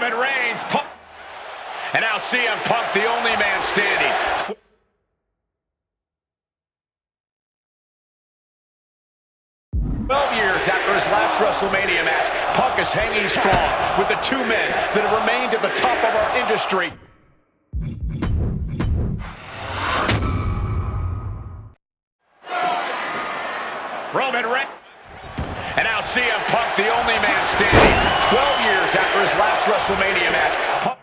Roman Reigns, Punk. And now CM Punk, the only man standing. 12 years after his last WrestleMania match, Punk is hanging strong with the two men that have remained at the top of our industry. Roman Reigns. And now CM Punk, the only man standing. 12 years after his last WrestleMania match, Punk.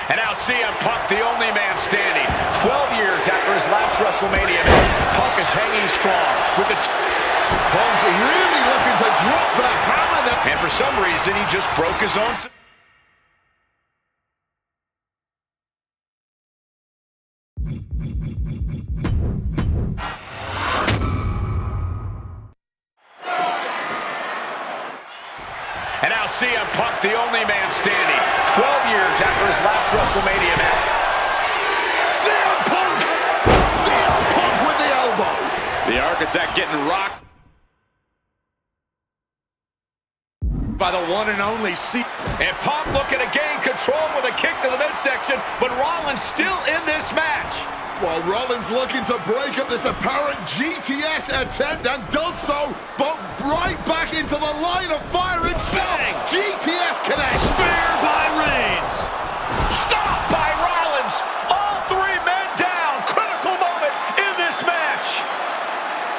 And now CM Punk, the only man standing. 12 years after his last WrestleMania match, Punk is hanging strong with the... Punk really looking to drop the hammer there. And for some reason, he just broke his own... And now CM Punk, the only man standing. 12 years after his last WrestleMania match. CM Punk with the elbow. The Architect getting rocked by the one and only C. And Punk looking to gain control with a kick to the midsection, but Rollins still in this match. While Rollins looking to break up this apparent GTS attempt and does so, but right back into the line of fire himself. Bang. GTS connects. Spear by Reigns. Stop by Rollins. All three men down. Critical moment in this match.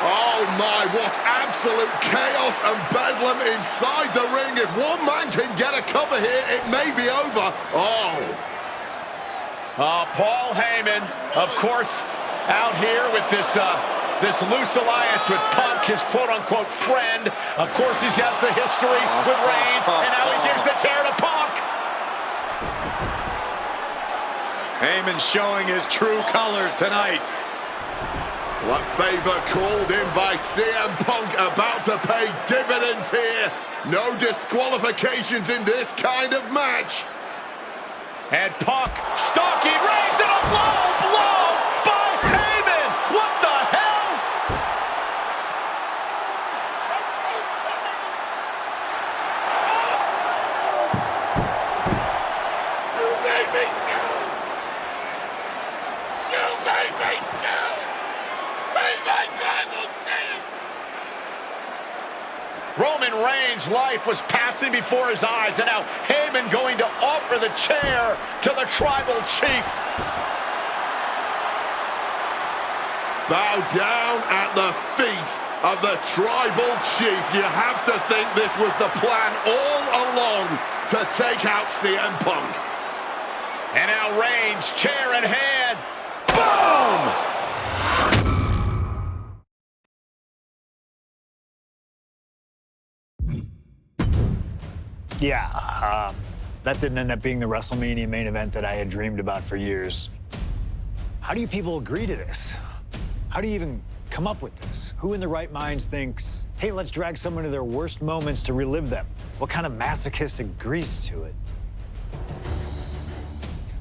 Oh my, what absolute chaos and bedlam inside the ring. If one man can get a cover here, it may be over. Paul Heyman, of course, out here with this loose alliance with Punk, his quote-unquote friend. Of course, he has the history with Reigns, and now he gives the tear to Punk. Heyman showing his true colors tonight. What favor called in by CM Punk about to pay dividends here. No disqualifications in this kind of match. And Punk stalking Reigns, and a low blow by Heyman. What the hell? You made me go. You made me go. Made my tribal champ. Roman Reigns' life was passing before his eyes, and now Heyman going to offer the chair to the tribal chief. Bow down at the feet of the tribal chief. You have to think this was the plan all along to take out CM Punk. And now Reigns, chair in hand. Boom! Yeah, that didn't end up being the WrestleMania main event that I had dreamed about for years. How do you people agree to this? How do you even come up with this? Who in their right minds thinks, hey, let's drag someone to their worst moments to relive them? What kind of masochistic agrees to it?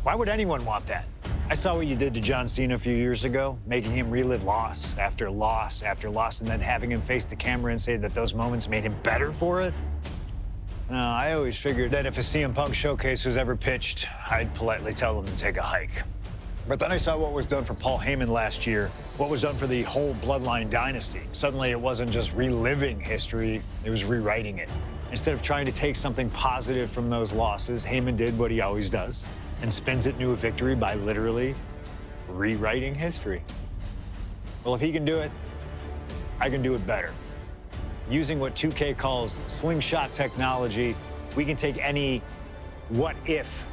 Why would anyone want that? I saw what you did to John Cena a few years ago, making him relive loss after loss after loss, and then having him face the camera and say that those moments made him better for it. No, I always figured that if a CM Punk showcase was ever pitched, I'd politely tell them to take a hike. But then I saw what was done for Paul Heyman last year, what was done for the whole Bloodline dynasty. Suddenly it wasn't just reliving history, it was rewriting it. Instead of trying to take something positive from those losses, Heyman did what he always does and spins it into a victory by literally rewriting history. Well, if he can do it, I can do it better. Using what 2K calls slingshot technology, we can take any what-if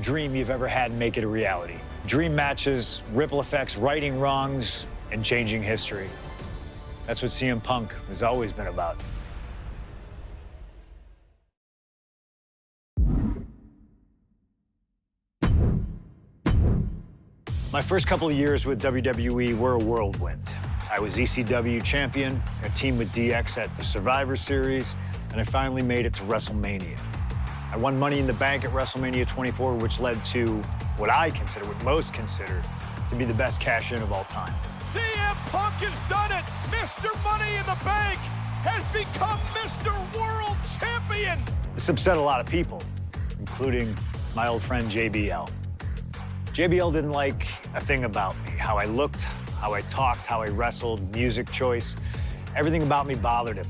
dream you've ever had and make it a reality. Dream matches, ripple effects, righting wrongs, and changing history. That's what CM Punk has always been about. My first couple of years with WWE were a whirlwind. I was ECW champion, I teamed with DX at the Survivor Series, and I finally made it to WrestleMania. I won Money in the Bank at WrestleMania 24, which led to what I consider, what most consider, to be the best cash-in of all time. CM Punk has done it! Mr. Money in the Bank has become Mr. World Champion! This upset a lot of people, including my old friend JBL. JBL didn't like a thing about me, how I looked, how I talked, how I wrestled, music choice. Everything about me bothered him.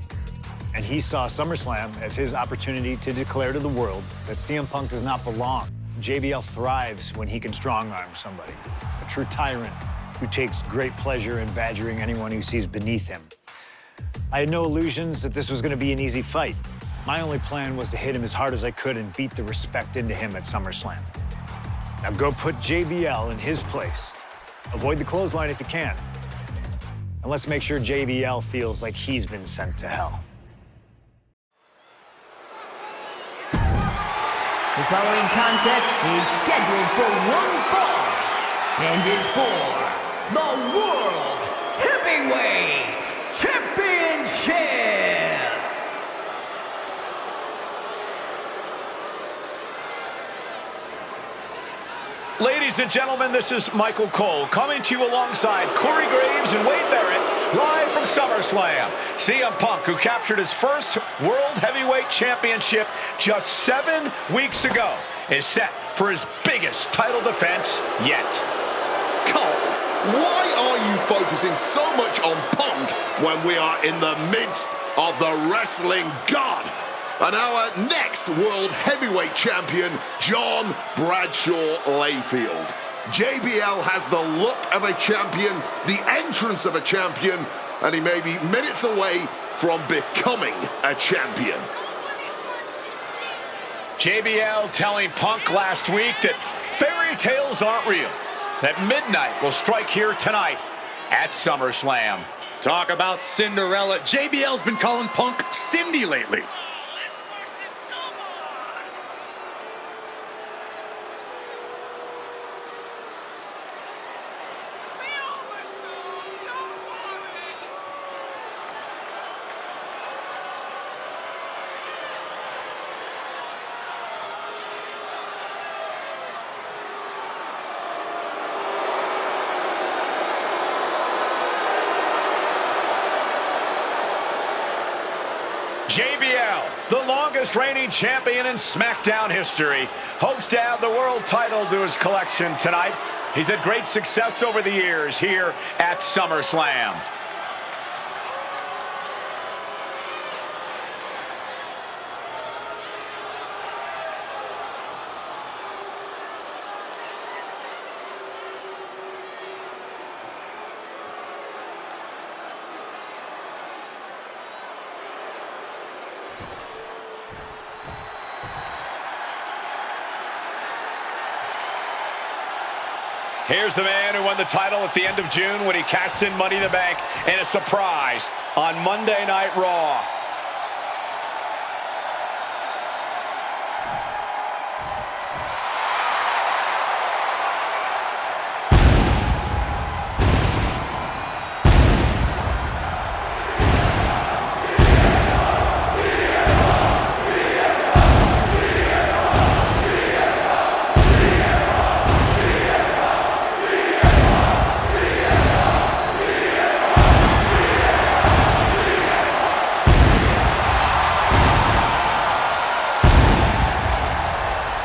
And he saw SummerSlam as his opportunity to declare to the world that CM Punk does not belong. JBL thrives when he can strong-arm somebody, a true tyrant who takes great pleasure in badgering anyone who sees beneath him. I had no illusions that this was going to be an easy fight. My only plan was to hit him as hard as I could and beat the respect into him at SummerSlam. Now go put JBL in his place. Avoid the clothesline if you can. And let's make sure JBL feels like he's been sent to hell. The following contest is scheduled for one fall and is for the World Heavyweight Championship. Ladies and gentlemen, this is Michael Cole coming to you alongside Corey Graves and Wade Barrett, live from SummerSlam. CM Punk, who captured his first World Heavyweight Championship just 7 weeks ago, is set for his biggest title defense yet. Cole, why are you focusing so much on Punk when we are in the midst of the wrestling god? And our next World Heavyweight Champion, John Bradshaw Layfield. JBL has the look of a champion, the entrance of a champion, and he may be minutes away from becoming a champion. JBL telling Punk last week that fairy tales aren't real, that midnight will strike here tonight at SummerSlam. Talk about Cinderella. JBL's been calling Punk Cindy lately. JBL, the longest reigning champion in SmackDown history, hopes to add the world title to his collection tonight. He's had great success over the years here at SummerSlam. Here's the man who won the title at the end of June when he cashed in Money in the Bank in a surprise on Monday Night Raw.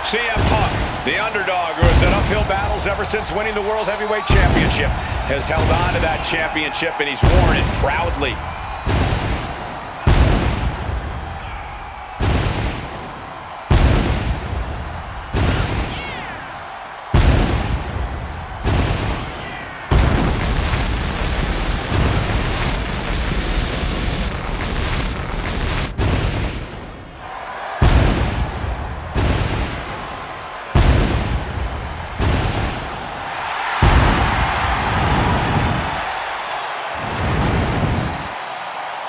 CM Punk, the underdog who has had uphill battles ever since winning the World Heavyweight Championship, has held on to that championship and he's worn it proudly.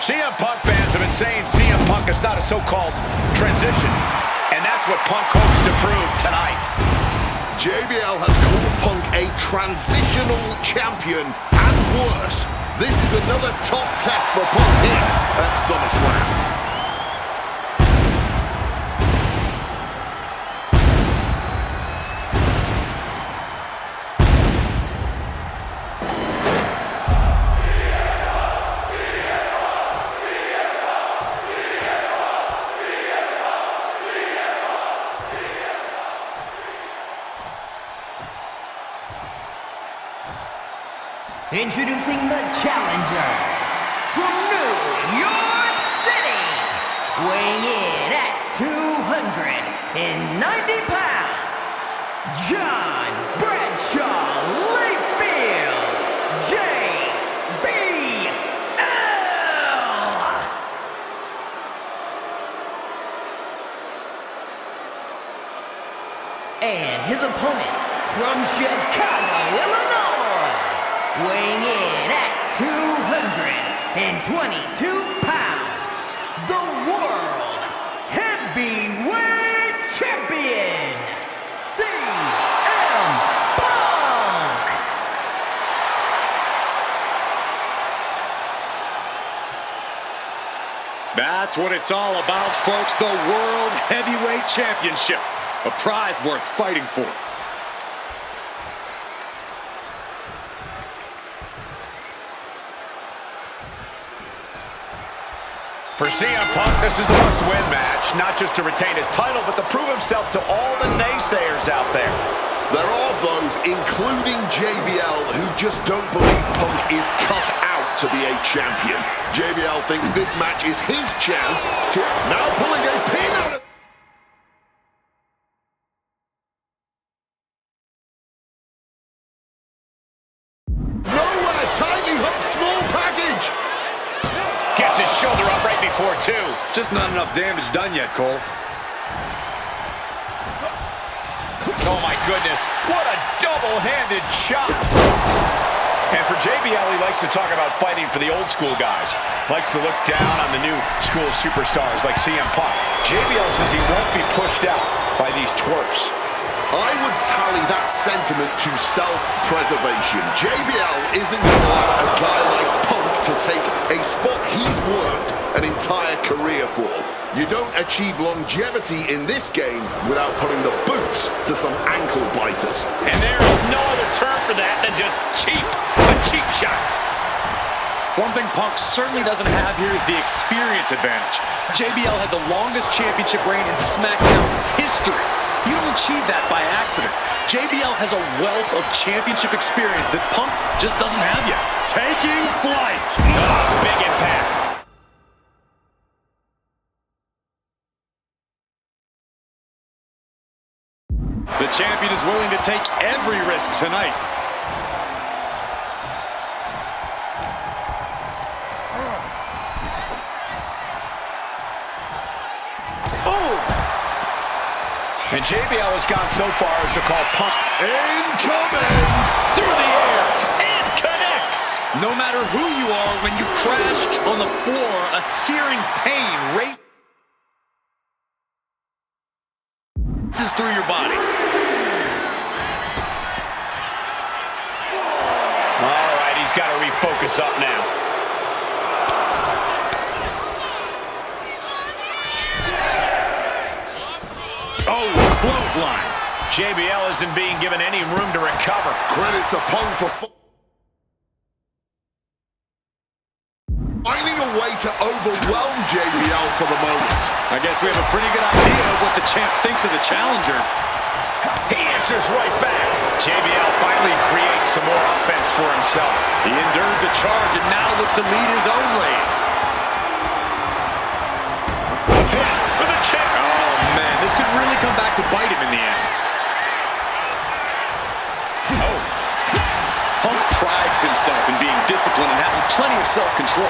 CM Punk fans have been saying CM Punk is not a so-called transition, and that's what Punk hopes to prove tonight. JBL has called Punk a transitional champion, and worse, this is another top test for Punk here at SummerSlam. Introducing the challenger from New York City, weighing in at 290 pounds, John Bradshaw Layfield, JBL. And his opponent from Chicago, Illinois, weighing in at 222 pounds, the World Heavyweight Champion, CM Punk. That's what it's all about, folks. The World Heavyweight Championship. A prize worth fighting for. For CM Punk, this is a must-win match, not just to retain his title, but to prove himself to all the naysayers out there. There are those, including JBL, who just don't believe Punk is cut out to be a champion. JBL thinks this match is his chance to now pulling a pin out of... Nowhere, tightly hooked small package. Gets his shoulder up right before two. Just not enough damage done yet, Cole. Oh my goodness, what a double-handed shot. And for JBL, he likes to talk about fighting for the old school guys. Likes to look down on the new school superstars like CM Punk. JBL says he won't be pushed out by these twerps. I would tally that sentiment to self-preservation. JBL isn't going to allow a guy like Punk to take a spot he's worked an entire career for. You don't achieve longevity in this game without putting the boots to some ankle biters. And there is no other term for that than just cheap. A cheap shot. One thing Punk certainly doesn't have here is the experience advantage. JBL had the longest championship reign in SmackDown history. You don't achieve that by accident. JBL has a wealth of championship experience that Punk just doesn't have yet. Taking flight. Big impact. The champion is willing to take every risk tonight. And JBL has gone so far as to call Punk Incoming! through the air and connects. No matter who you are, when you crash on the floor, a searing pain races through your body. All right, he's got to refocus up now. Oh, clothesline. JBL isn't being given any room to recover. Credit to Punk for finding a way to overwhelm JBL for the moment. I guess we have a pretty good idea of what the champ thinks of the challenger. He answers right back. JBL finally creates some more offense for himself. He endured the charge and now looks to lead his own reign. For the check. Oh, man, this could really come back to bite him in the end. Oh. Punk prides himself in being disciplined and having plenty of self-control.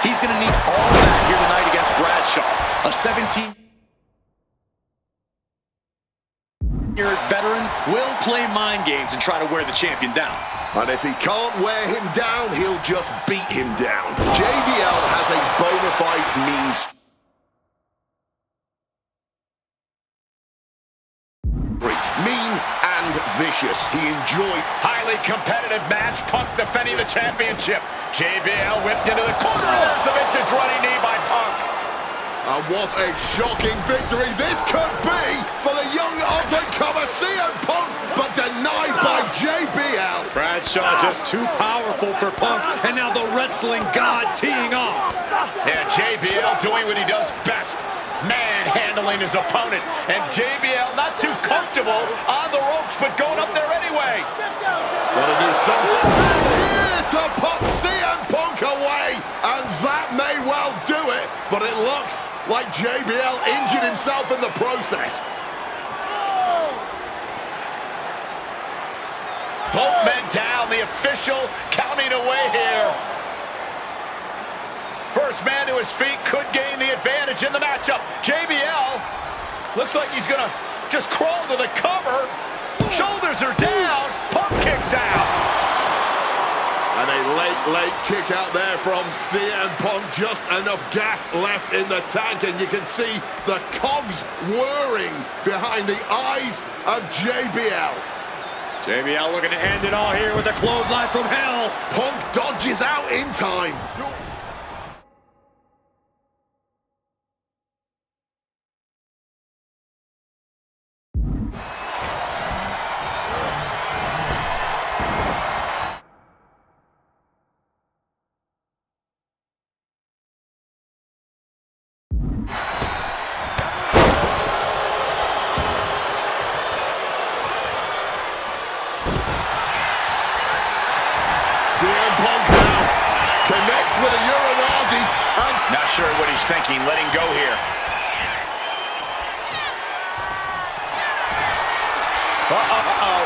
He's going to need all that here tonight against Bradshaw, a 17-year veteran will play mind games and try to wear the champion down. And if he can't wear him down, he'll just beat him down. JBL has a bona fide means. Mean and vicious. He enjoyed. Highly competitive match. Punk defending the championship. JBL whipped into the corner. There's the vintage running knee by Punk. And what a shocking victory this could be for the young up-and-comer CM Punk, but denied by JBL. Bradshaw just too powerful for Punk, and now the wrestling god teeing off. Yeah, JBL doing what he does best. Manhandling his opponent. And JBL not too comfortable on the ropes, but going up there anyway. Gotta do something. And here to put CM Punk away, and that may well do it, but it looks like JBL injured himself in the process. Both men down, the official counting away here. First man to his feet could gain the advantage in the matchup. JBL looks like he's gonna just crawl to the cover. Shoulders are down, Punk kicks out. And a late kick out there from CM Punk. Just enough gas left in the tank, and you can see the cogs whirring behind the eyes of JBL. JBL looking to end it all here with a clothesline from hell. Punk dodges out in time. CM Punk now connects with a Uranagi, and Not sure what he's thinking, letting go here. Uh-oh.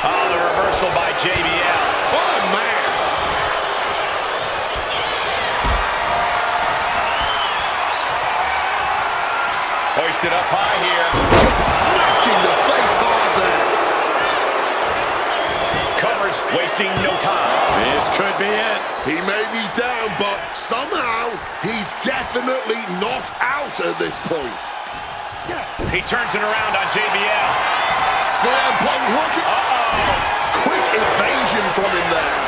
Oh, the reversal by JBL. oh man, Hoisted up high here. just smashing the face hard there. Covers, wasting no time. This could be it. He may be down, but somehow he's definitely not out at this point. He turns it around on JBL. CM Punk looking. Quick evasion from him there.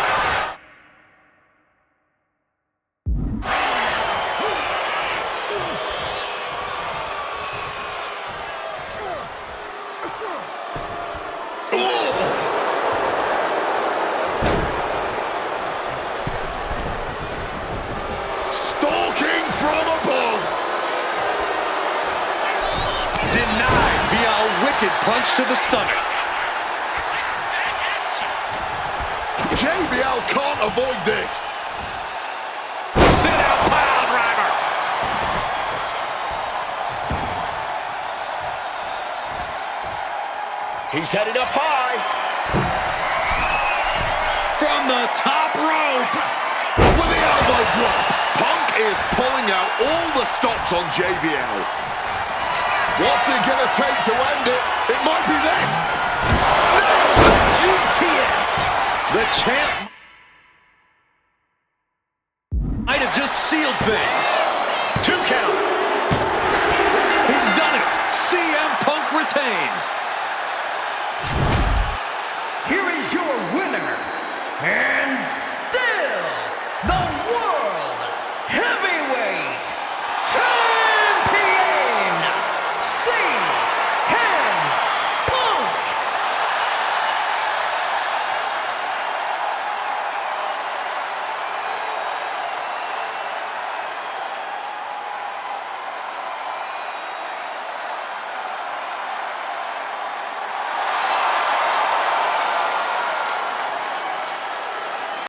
Stalking from above. Denied via a wicked punch to the stomach. JBL can't avoid this. Sit out pile driver. He's headed up high. From the top rope. With the elbow drop, Punk is pulling out all the stops on JBL. What's it gonna take to end it? It might be this. Nails the GTS. The champ might have just sealed things. 2 count. He's done it. CM Punk retains. Here is your winner,